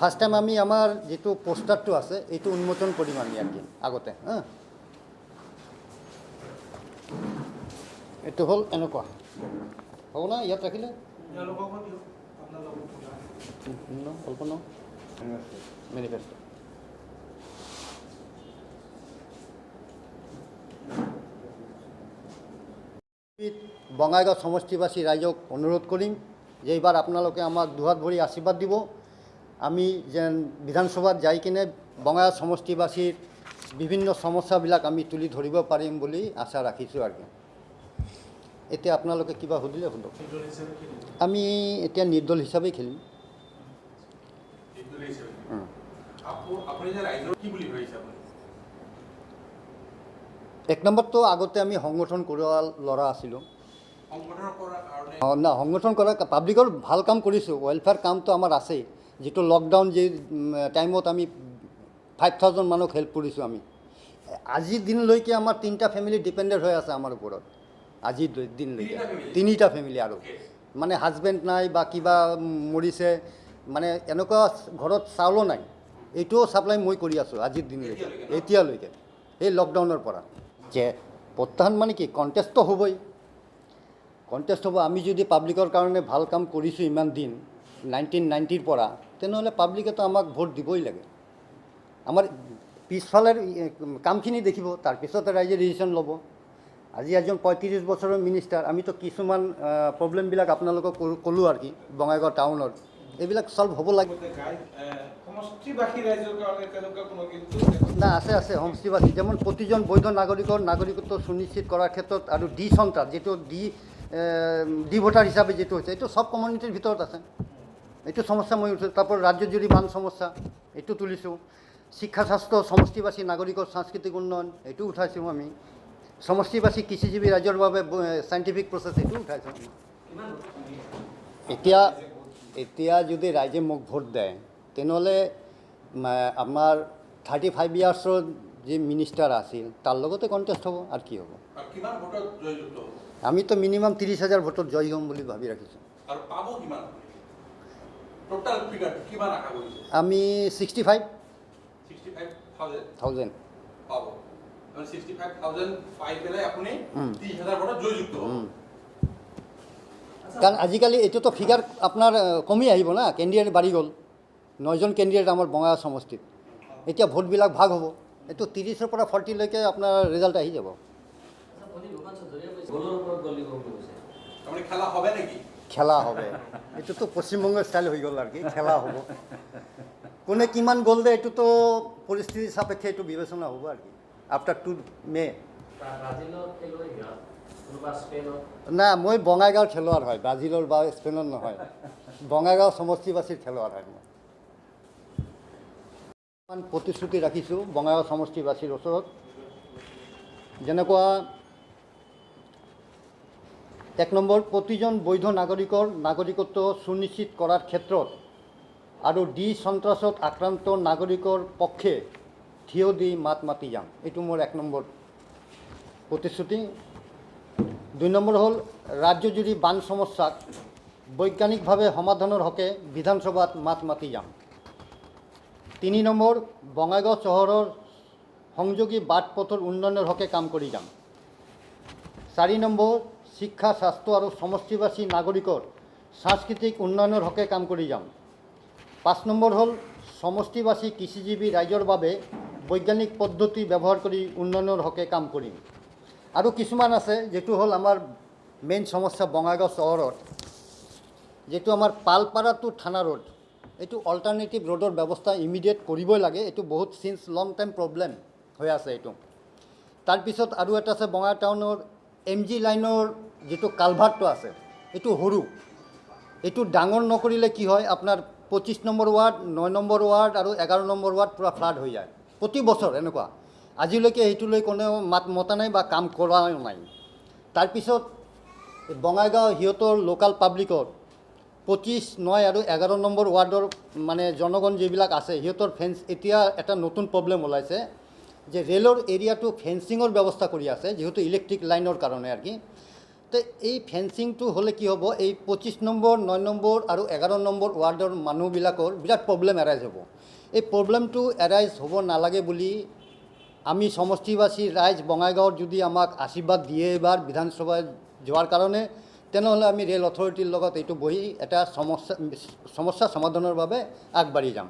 First time আমি আমাৰ যেটো পোস্টাৰটো আছে এইটো উন্মোচন কৰিম আমি আৰ কি আগতে এইটো হল এনেকুৱা হ'ব না ইয়াত ৰাখিলে অল্প ন মেনিফেস্টো বঙাইগাঁও সমষ্টিবাসী রাইজক অনুরোধ করিম যে এইবার আপনালোকে আমাক দুহাত ভরি আশীর্বাদ দিব আমি যেন বিধানসভাত যাই কিনে বঙাইগাঁও সমষ্টিবাসীর বিভিন্ন সমস্যাবিলাক আমি তুলি ধরিব পাৰিম বুলি আশা ৰাখিছোঁ আৰ কি এতিয়া আপোনালোকে কিবা সুধিলে সুধক আমি এতিয়া নিৰ্দল হিসাবে খেলিম এক নম্বৰ তো আগতে আমি সংগঠন কৰা ল'ৰা আছিলোঁ না সংগঠন কৰা পাব্লিকৰ ভাল কাম কৰিছোঁ ৱেলফেয়াৰ কামটো আমাৰ আছেই যেটো লকডাউন যে টাইমত আমি 5000 মানুহক হেল্প কৰিছোঁ আমি আজিৰ দিনলৈকে আমাৰ 3টা ফ্যামিলি ডিপেন্ডেন্ট হৈ আছে আমাৰ ওপৰত আজিৰ দিনলৈকে 3টা ফ্যামিলি আৰু মানে হাজবেণ্ড নাই বা কিবা মৰিছে মানে এনেকুৱা ঘৰত চাউলো নাই এইটোও সাপ্লাই মই কৰি আছোঁ আজিৰ দিনলৈকে এতিয়ালৈকে এই লকডাউনৰ পৰা যে প্ৰত্যাহ্বান মানে কি কণ্টেষ্ট হ'বই কণ্টেষ্ট হ'ব আমি যদি পাব্লিকৰ কাৰণে ভাল কাম কৰিছোঁ ইমান দিন 1990ৰ পৰা তেনেহ'লে পাব্লিকেতো আমাক ভোট দিবই লাগে আমাৰ পিছফালৰ কামখিনি দেখিব তাৰপিছতে ৰাইজে ডিচিশ্যন ল'ব আজি এজন 35 বছৰৰ মিনিষ্টাৰ আমিতো কিছুমান প্ৰব্লেমবিলাক আপোনালোকক ক'লোঁ আৰু কি বঙাইগাঁও টাউনৰ এইবিলাক সলভ হ'ব লাগে না আছে আছে সমষ্টিবাসী যেমন প্ৰতিজন বৈধ নাগৰিকৰ নাগৰিকত্ব সুনিশ্চিত কৰাৰ ক্ষেত্ৰত আৰু ডি সন্ত্ৰাস যেটো ডি ভোটাৰ হিচাপে যেটো হৈছে এইটো সব কমিউনিটিৰ ভিতৰত আছে এইটো সমস্যা মই উঠাইছোঁ তাৰপৰ ৰাজ্যজুড়ি বান সমস্যা এইটো তুলিছোঁ শিক্ষা স্বাস্থ্য সমষ্টিবাসী নাগৰিকৰ সাংস্কৃতিক উন্নয়ন এইটো উঠাইছোঁ আমি সমষ্টিবাসী কৃষিজীৱী ৰাইজৰ বাবে সাইণ্টিফিক প্ৰচেছ এইটো উঠাইছোঁ এতিয়া যদি ৰাইজে মোক ভোট দেয় তেনেহ'লে আমাৰ 35 ইয়াৰ্ছৰ যে মিনিষ্টাৰ আছিল তাৰ লগতে কণ্টেষ্ট হ'ব আৰু কি হ'ব আমি তো মিনিমাম 30,000 ভোটত জয়ী হ'ম বুলি ভাবি ৰাখিছোঁ আমি 65,000 কাৰণ আজিকালি এইটোতো ফিগাৰ আপোনাৰ কমি আহিব না কেণ্ডিডেট বাঢ়ি গ'ল 9জন কেণ্ডিডেট আমাৰ বঙাইগাঁও সমষ্টিত এতিয়া ভোটবিলাক ভাগ হ'ব এইটো 30ৰ পৰা 40 লৈকে আপোনাৰ ৰিজাল্ট আহি যাব খেলা হবে এইটোতো পশ্চিমবঙ্গের স্টাইল হয়ে গেল আর কি খেলা হব কোনে কিমান গোল দেয় এইটো তো পরিস্থিতি সাপেক্ষে এইটো বিবেচনা হব আর কি আফটার 2 মে না মই বঙাইগাঁৱৰ খেলোয়াড় হয় ব্ৰাজিলৰ বা স্পেনৰ নহয় বঙাইগাঁও সমষ্টিবাসীৰ খেলোয়াড় হয় মই প্ৰতিশ্ৰুতি ৰাখিছোঁ বঙাইগাঁও সমষ্টিবাসীৰ ওচৰত যেনেকুৱা 1 নম্বৰ প্ৰতিজন বৈধ নাগৰিকৰ নাগৰিকত্ব সুনিশ্চিত কৰাৰ ক্ষেত্ৰত আৰু ডি সন্ত্ৰাসত আক্ৰান্ত নাগৰিকৰ পক্ষে থিয় দি মাত মাতি যাম এইটো মোৰ 1 নম্বৰ প্ৰতিশ্ৰুতি 2 নম্বৰ হ'ল ৰাজ্যজুৰি বান সমস্যাক বৈজ্ঞানিকভাৱে সমাধানৰ হকে বিধানসভাত মাত মাতি যাম 3 নম্বৰ বঙাইগাঁও চহৰৰ সংযোগী বাট পথৰ উন্নয়নৰ হকে কাম কৰি যাম 4 নম্বৰ শিক্ষা স্বাস্থ্য আৰু সমষ্টিবাসী নাগৰিকৰ সাংস্কৃতিক উন্নয়নৰ হকে কাম কৰি যাম 5 নম্বৰ হ'ল সমষ্টিবাসী কৃষিজীৱী ৰাইজৰ বাবে বৈজ্ঞানিক পদ্ধতি ব্যৱহাৰ কৰি উন্নয়নৰ হকে কাম কৰিম আৰু কিছুমান আছে যেটো হ'ল আমাৰ মেইন সমস্যা বঙাইগাঁও চহৰত যেটো আমাৰ পালপাৰা টু থানা ৰোড এইটো অল্টাৰনেটিভ ৰোডৰ ব্যৱস্থা ইমিডিয়েট কৰিবই লাগে এইটো বহুত সিন্স লং টাইম প্ৰব্লেম হৈ আছে এইটো তাৰপিছত আৰু এটা আছে বঙাইগাঁও টাউনৰ এমজি লাইনৰ যেটো কালভাৰ্টটো আছে এইটো সৰু এইটো ডাঙৰ নকৰিলে কি হয় আপোনাৰ 25 নম্বৰ ওয়াৰ্ড 9 নম্বৰ ওয়াৰ্ড আৰু 11 নম্বৰ ওয়াৰ্ড পুৰা ফ্লাড হৈ যায় প্ৰতি বছৰ এনেকুৱা আজিলৈকে এইটোলৈ কোনো মাত মতা নাই বা কাম কৰা নাই তাৰপিছত বঙাইগাঁও হিয়তৰ লোকাল পাব্লিকৰ 25 9 আৰু 11 নম্বৰ ওয়াৰ্ডৰ মানে জনগণ যিবিলাক আছে হিয়তৰ ফেন্স এতিয়া এটা নতুন প্ৰব্লেম ওলাইছে যে ৰেলৰ এৰিয়াটো ফেন্সিঙৰ ব্যৱস্থা কৰি আছে যেহেতু ইলেক্ট্ৰিক লাইনৰ কাৰণে আর কি তো এই ফেন্সিংটো হ'লে কি হ'ব, এই 25 নম্বৰ 9 নম্বৰ আৰু 11 নম্বৰ ৱাৰ্ডৰ মানুহবিলাকৰ বিৰাট প্ৰব্লেম এৰাইজ হ'ব। এই প্ৰব্লেমটো এৰাইজ হ'ব নালাগে বুলি আমি সমষ্টিবাসী ৰাইজ বঙাইগাঁৱত যদি আমাক আশীৰ্বাদ দিয়ে এবাৰ বিধানসভাত যোৱাৰ কাৰণে, তেনেহ'লে আমি ৰেল অথৰিটিৰ লগত এইটো বহি এটা সমস্যা সমাধানৰ বাবে আগবাঢ়ি যাম।